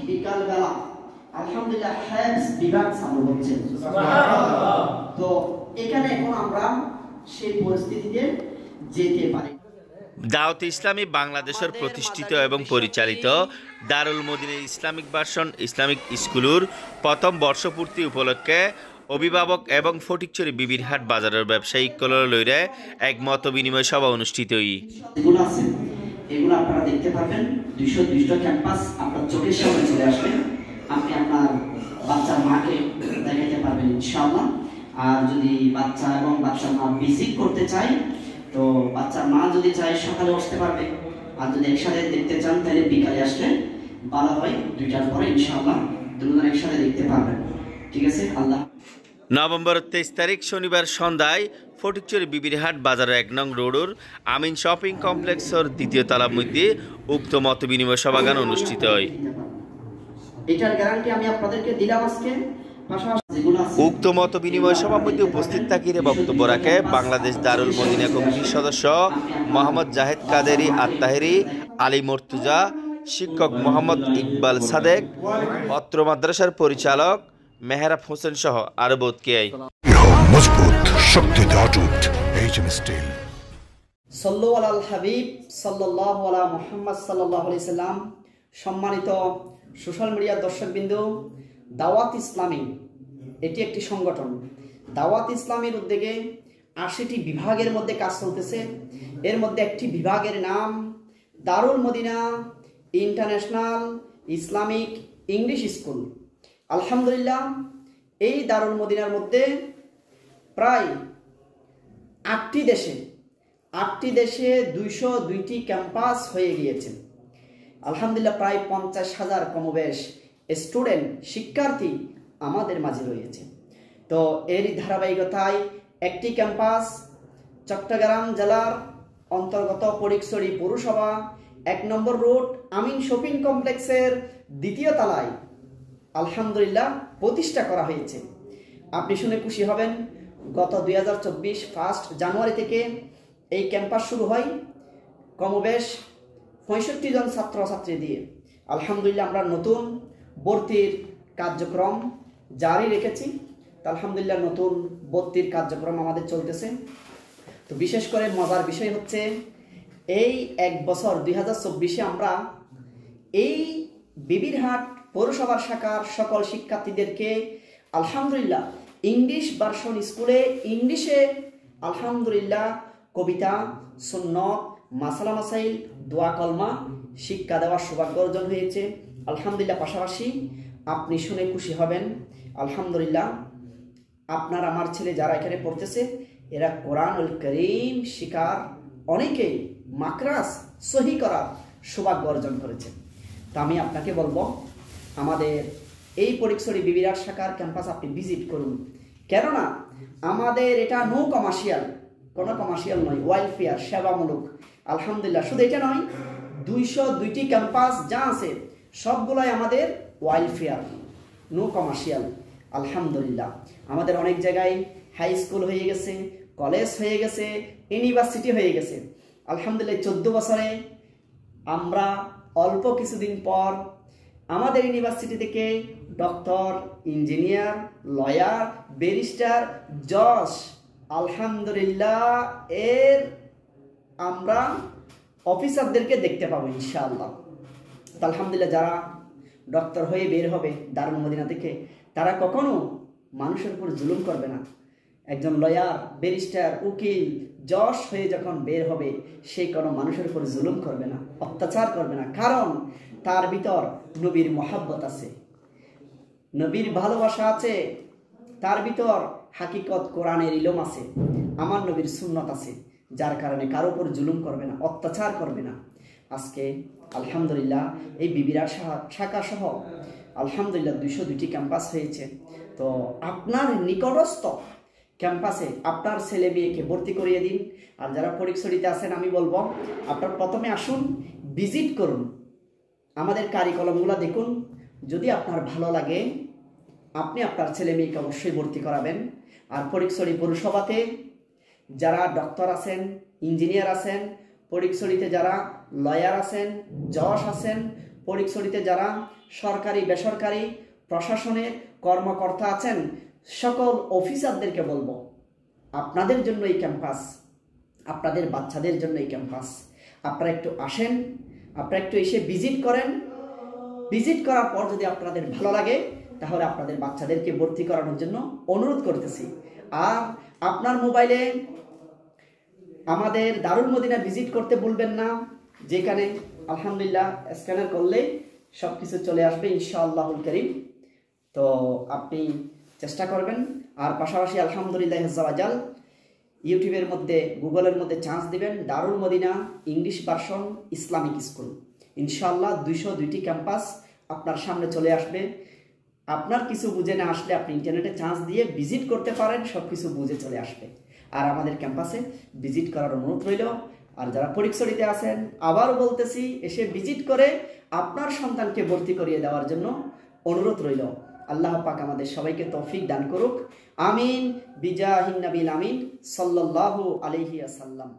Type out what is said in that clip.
বিকালবেলা আলহামদুলিল্লাহ হ্যাজ বিভাগ চালু হচ্ছে। তো এখানে এখন আমরা সেই পরিস্থিতিতে যেতে পারি। দাওয়াত ইসলামী বাংলাদেশের প্রতিষ্ঠিত এবং পরিচালিত দারুল মদিনা ইসলামিক ভার্সন ইসলামিক স্কুলের প্রথম বর্ষপূর্তি উপলক্ষে অভিভাবক এবং ফটিকছড়ি বিবিরহাট বাজারের ব্যবসায়িক লইরে এক মত বিনিময় সভা অনুষ্ঠিত এগুলো আপনারা দেখতে পাবেন 200 ক্যাম্পাস আপনার চোখের সামনে চলে আসবে। আপনি আপনার বাচ্চার মাকে দেখাতে পারবেন ইনশাআল্লাহ। আর যদি বাচ্চা এবং বাচ্চার মা ভিজিট করতে চায় তো বাচ্চার মা যদি চায় সকালে আসতে পারবে, আর যদি একসাথে দেখতে চান তাহলে বিকালে আসলে ভালো হয়। 2টার পরে ইনশাআল্লাহ দুজন একসাথে দেখতে পারবেন। ঠিক আছে। আল্লাহ। নভেম্বর 23 তারিখ শনিবার সন্ধ্যায় ফটিকছড়ি বিবিরহাট বাজারের 1 নং রোডের আমিন শপিং কমপ্লেক্সের 2য় তলার মধ্যে উক্ত মত বিনিময় সভাগান অনুষ্ঠিত হয়। এটার গ্যারান্টি আমি আপনাদেরকে দিলাম আজকে। উক্ত মত বিনিময় সভার মধ্যে উপস্থিত থাকিরে বক্তব্য রাখে বাংলাদেশ দারুল মদিনা কমিটির সদস্য মোহাম্মদ জাহেদ কাদেরি আত্তাহেরি, আলী মর্তুজা, শিক্ষক মোহাম্মদ ইকবাল সাদেক, পত্র মাদ্রাসার পরিচালক মেহরাব হোসেন সহ আরো বহুত কে মজবুত শক্তি অটুট এইচএম স্টিল। সাল্লু আলাল হাবিব সাল্লাল্লাহু আলা মুহাম্মদ সাল্লাল্লাহু আলাইহি সাল্লাম। সম্মানিত সোশ্যাল মিডিয়ার দর্শকবৃন্দ, দাওয়াত ইসলামী এটি একটি সংগঠন। দাওয়াত ইসলামীর উদ্যোগে 80টি বিভাগের মধ্যে কাজ চলতেছে। এর মধ্যে একটি বিভাগের নাম Darul Madina international Islamic English school. আলহামদুলিল্লাহ, এই দারুল মদিনার মধ্যে প্রায় 8টি দেশে 202টি ক্যাম্পাস হয়ে গিয়েছে। আলহামদুলিল্লাহ, প্রায় 50,000 কমবেশ স্টুডেন্ট শিক্ষার্থী আমাদের মাঝে রয়েছে। তো এরই ধারাবাহিকতায় একটি ক্যাম্পাস চট্টগ্রাম জেলার অন্তর্গত ফটিকছড়ি পৌরসভা 1 নম্বর রোড আমিন শপিং কমপ্লেক্সের 2য় তলায় আলহামদুলিল্লাহ প্রতিষ্ঠা করা হয়েছে। আপনি শুনে খুশি হবেন, গত 2024 1 জানুয়ারি থেকে এই ক্যাম্পাস শুরু হয় কমবেশ 65 জন ছাত্রছাত্রী দিয়ে। আলহামদুলিল্লাহ, আমরা নতুন ভর্তির কার্যক্রম জারি রেখেছি। তো আলহামদুলিল্লাহ, নতুন ভর্তির কার্যক্রম আমাদের চলতেছে। তো বিশেষ করে মজার বিষয় হচ্ছে এই 1 বছর 2024-এ আমরা এই বিবিরহাট পৌরসভার শাখার সকল শিক্ষার্থীদেরকে আলহামদুলিল্লাহ ইংলিশ ভার্সন স্কুলে ইংলিশে আলহামদুলিল্লাহ কবিতা, সুন্নত, মাসালা মাসাইল, দোয়া কলমা শিক্ষা দেওয়ার সৌভাগ্য অর্জন হয়েছে। আলহামদুলিল্লাহ, পাশাপাশি আপনি শুনে খুশি হবেন, আলহামদুলিল্লাহ আপনার আমার ছেলে যারা এখানে পড়তেছে এরা কোরআনুল কারীম শিখার অনেকেই মাকরাস সহি করার সৌভাগ্য অর্জন করেছে। তা আমি আপনাকে বলবো, আমাদের এই ফটিকছড়ি বিবিরহাট শাখার ক্যাম্পাস আপনি ভিজিট করুন। কেননা আমাদের এটা নো কমার্শিয়াল, কোনো কমার্শিয়াল নয়, ওয়েলফেয়ার সেবামূলক। আলহামদুলিল্লাহ, শুধু এটা নয়, 202টি ক্যাম্পাস যা আছে সবগুলাই আমাদের ওয়েলফেয়ার, নো কমার্শিয়াল। আলহামদুলিল্লাহ, আমাদের অনেক জায়গায় হাই স্কুল হয়ে গেছে, কলেজ হয়ে গেছে, ইউনিভার্সিটি হয়ে গেছে। আলহামদুলিল্লাহ, 14 বছরে আমরা অল্প কিছুদিন পর আমাদের ইউনিভার্সিটি থেকে ডক্টর, ইঞ্জিনিয়ার, লয়ার, ব্যারিস্টার, জজ আলহামদুলিল্লাহ এর আমরা অফিসারদেরকে দেখতে পাবো ইনশাআল্লাহ। আলহামদুলিল্লাহ, যারা ডক্টর হয়ে বের হবে দারুল মদিনা থেকে তারা কখনো মানুষের উপর জুলুম করবে না। একজন লয়ার, ব্যারিস্টার, উকিল, জজ হয়ে যখন বের হবে সে কোনো মানুষের উপর জুলুম করবে না, অত্যাচার করবে না। কারণ তার ভিতর নবীর মহাব্বত আছে, নবীর ভালোবাসা আছে, তার ভিতর হাকিকত কোরআনের ইলম আছে, আমার নবীর সুন্নত আছে, যার কারণে কারো উপর জুলুম করবে না, অত্যাচার করবে না। আজকে আলহামদুলিল্লাহ এই বিবিরহাট শাখা সহ আলহামদুলিল্লাহ 202টি ক্যাম্পাস হয়েছে। তো আপনার নিকটস্থ ক্যাম্পাসে আপনার ছেলে মেয়েকে ভর্তি করিয়ে দিন। আর যারা ফটিকছড়িতে আছেন আমি বলবো আপনার প্রথমে আসুন, ভিজিট করুন, আমাদের কারিকুলামগুলো দেখুন। যদি আপনার ভালো লাগে আপনি আপনার ছেলে মেয়েকে অবশ্যই ভর্তি করাবেন। আর ফটিকছড়ি পৌরসভাতে যারা ডক্টর আছেন, ইঞ্জিনিয়ার আছেন, ফটিকছড়িতে যারা লয়ার আছেন, জজ আছেন, ফটিকছড়িতে যারা সরকারি বেসরকারি প্রশাসনের কর্মকর্তা আছেন সকল অফিসারদেরকে বলবো, আপনাদের জন্য এই ক্যাম্পাস, আপনাদের বাচ্চাদের জন্য এই ক্যাম্পাস। আপনারা একটু আসেন, আপনারা একটু এসে ভিজিট করেন। ভিজিট করার পর যদি আপনাদের ভালো লাগে তাহলে আপনাদের বাচ্চাদেরকে ভর্তি করানোর জন্য অনুরোধ করতেছি। আর আপনার মোবাইলে আমাদের দারুল মদিনা ভিজিট করতে ভুলবেন না, যেখানে আলহামদুলিল্লাহ স্ক্যানার করলে সব কিছু চলে আসবে ইনশাআল্লাহুল কারীম। তো আপনি চেষ্টা করবেন। আর পাশাপাশি আলহামদুলিল্লাহ আজ্জাওয়াজাল ইউটিউবের মধ্যে গুগলের মধ্যে চান্স দিবেন Darul Madina English version Islamic school. ইনশাআল্লাহ 202টি ক্যাম্পাস আপনার সামনে চলে আসবে। আপনার কিছু বুঝে না আসলে আপনি ইন্টারনেটে চান্স দিয়ে ভিজিট করতে পারেন, সব কিছু বুঝে চলে আসবে। আর আমাদের ক্যাম্পাসে ভিজিট করার অনুরোধ রইল। আর যারা ফটিকছড়িতে আছেন আবারও বলতেছি, এসে ভিজিট করে আপনার সন্তানকে ভর্তি করিয়ে দেওয়ার জন্য অনুরোধ রইল। আল্লাহ পাক আমাদের সবাইকে তৌফিক দান করুক। আমিন বিজাহিন নবীল আমিন সাল্লাল্লাহু আলাইহি ওয়াসাল্লাম।